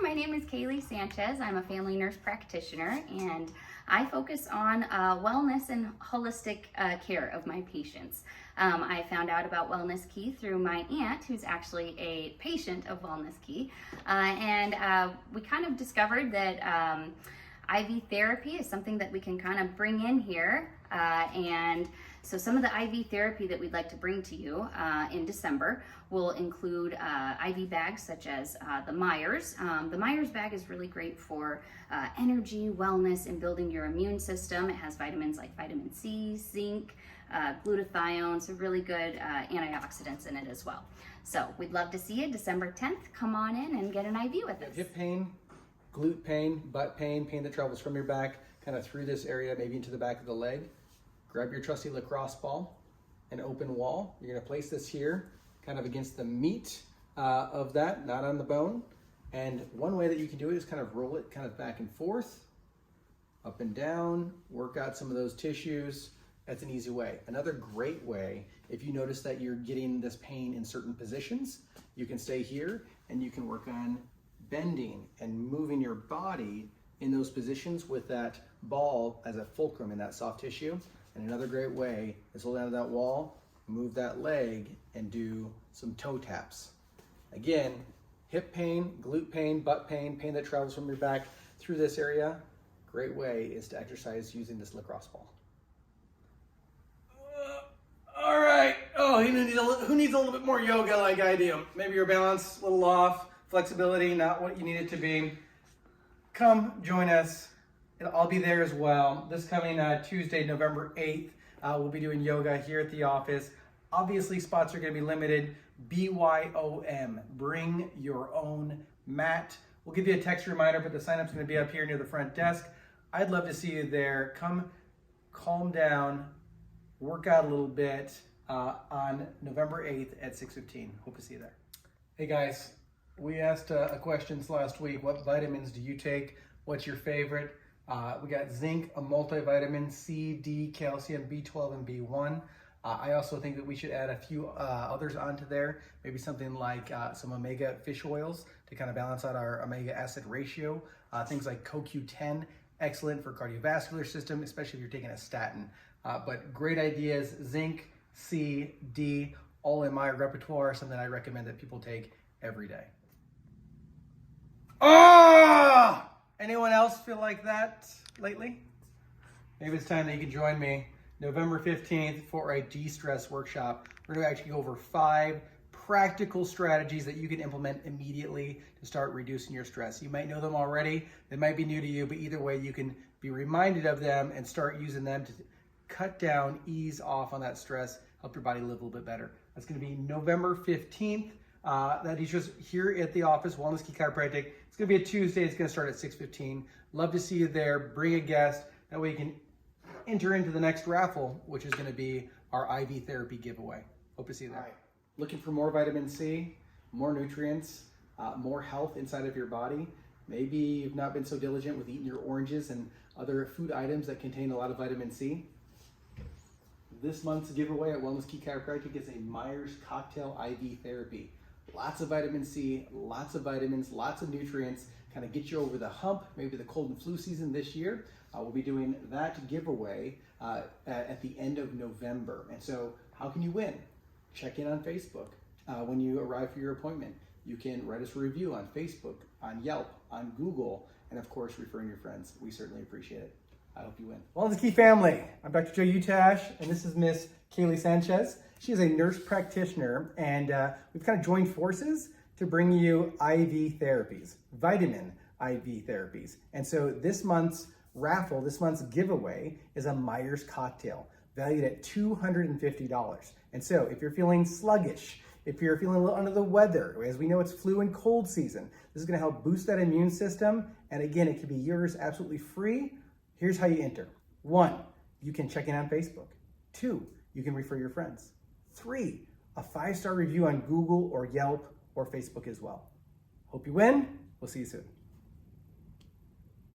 my name is Kaylee Sanchez. I'm a family nurse practitioner and I focus on wellness and holistic care of my patients. I found out about Wellness Key through my aunt, who's actually a patient of Wellness Key, and we kind of discovered that IV therapy is something that we can kind of bring in here, and so some of the IV therapy that we'd like to bring to you in December will include IV bags such as the Myers. The Myers bag is really great for energy, wellness, and building your immune system. It has vitamins like vitamin C, zinc, glutathione, so really good antioxidants in it as well. So we'd love to see you December 10th. Come on in and get an IV with us. Hip pain, glute pain, butt pain, pain that travels from your back kind of through this area, maybe into the back of the leg. Grab your trusty lacrosse ball, an open wall. You're gonna place this here, kind of against the meat of that, not on the bone. And one way that you can do it is kind of roll it kind of back and forth, up and down, work out some of those tissues. That's an easy way. Another great way, if you notice that you're getting this pain in certain positions, you can stay here and you can work on bending and moving your body in those positions with that ball as a fulcrum in that soft tissue. And another great way is hold down to that wall, move that leg, and do some toe taps. Again, hip pain, glute pain, butt pain, pain that travels from your back through this area. Great way is to exercise using this lacrosse ball. All right. Oh, who needs a little bit more yoga like I do? Maybe your balance a little off, flexibility not what you need it to be. Come join us. I'll be there as well. This coming Tuesday, November 8th, we'll be doing yoga here at the office. Obviously, spots are going to be limited. BYOM, bring your own mat. We'll give you a text reminder, but the sign-up's going to be up here near the front desk. I'd love to see you there. Come calm down, work out a little bit on November 8th at 6:15. Hope to see you there. Hey guys, we asked questions last week. What vitamins do you take? What's your favorite? We got zinc, a multivitamin, C, D, calcium, B12, and B1. I also think that we should add a few others onto there. Maybe something like some omega fish oils to kind of balance out our omega acid ratio. Things like CoQ10, excellent for cardiovascular system, especially if you're taking a statin. But great ideas, zinc, C, D, all in my repertoire, something I recommend that people take every day. Oh! Anyone else feel like that lately? Maybe it's time that you can join me November 15th for a DeStress Workshop. We're going to actually go over 5 practical strategies that you can implement immediately to start reducing your stress. You might know them already. They might be new to you, but either way, you can be reminded of them and start using them to cut down, ease off on that stress, help your body live a little bit better. That's going to be November 15th. That is just here at the office, Wellness Key Chiropractic. It's going to be a Tuesday. It's going to start at 6:15. Love to see you there. Bring a guest. That way you can enter into the next raffle, which is going to be our IV therapy giveaway. Hope to see you there. All right. Looking for more vitamin C, more nutrients, more health inside of your body. Maybe you've not been so diligent with eating your oranges and other food items that contain a lot of vitamin C. This month's giveaway at Wellness Key Chiropractic is a Myers cocktail IV therapy. Lots of vitamin C, lots of vitamins, lots of nutrients, kind of get you over the hump, maybe the cold and flu season this year. We'll be doing that giveaway at the end of November. And so how can you win? Check in on Facebook. When you arrive for your appointment, you can write us a review on Facebook, on Yelp, on Google, and of course, referring your friends. We certainly appreciate it. I hope you win. Wellness Key family, I'm Dr. Joe Utash, and this is Miss Kaylee Sanchez. She is a nurse practitioner, and we've kind of joined forces to bring you IV therapies, vitamin IV therapies. And so this month's raffle, this month's giveaway is a Myers cocktail valued at $250. And so if you're feeling sluggish, if you're feeling a little under the weather, as we know it's flu and cold season, this is going to help boost that immune system. And again, it can be yours absolutely free. Here's how you enter. 1, you can check in on Facebook. 2, you can refer your friends. 3, a 5-star review on Google or Yelp or Facebook as well. Hope you win. We'll see you soon.